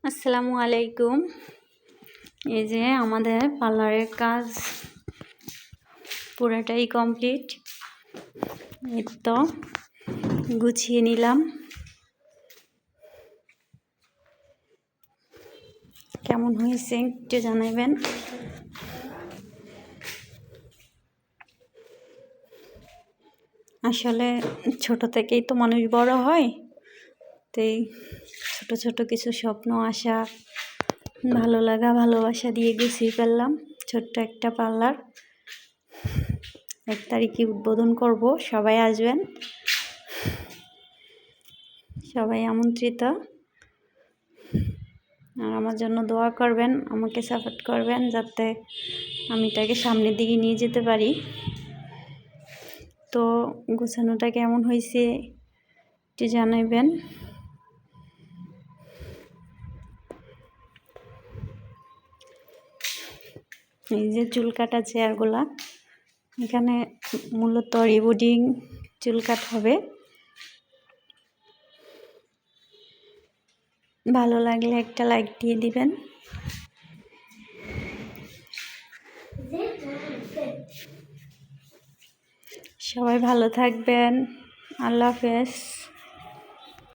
আসসালামু আলাইকুম। এই যে আমাদের পার্লারের কাজ পুরাটাই কমপ্লিট। এই তো গুছিয়ে নিলাম। কেমন হয়েছে একটু জানাবেন। আসলে ছোট থেকেই তো মানুষ বড় হয়, তাই ছোট ছোট কিছু স্বপ্ন আশা ভালো লাগা ভালোবাসা দিয়ে গুছিয়ে ফেললাম ছোট্ট একটা পার্লার। 1 তারিখে উদ্বোধন করব, সবাই আসবেন, সবাই আমন্ত্রিত। আর আমার জন্য দোয়া করবেন, আমাকে সাপোর্ট করবেন যাতে আমি এটাকে সামনের দিকে নিয়ে যেতে পারি। তো গোছানোটা কেমন হয়েছে একটু জানাবেন। এই যে চুল কাটা চেয়ারগুলা, এখানে মূলত রিবুডিং চুল কাট হবে। ভালো লাগলে একটা লাইক দিয়ে দিবেন। সবাই ভালো থাকবেন। আল্লাহ হাফেজ।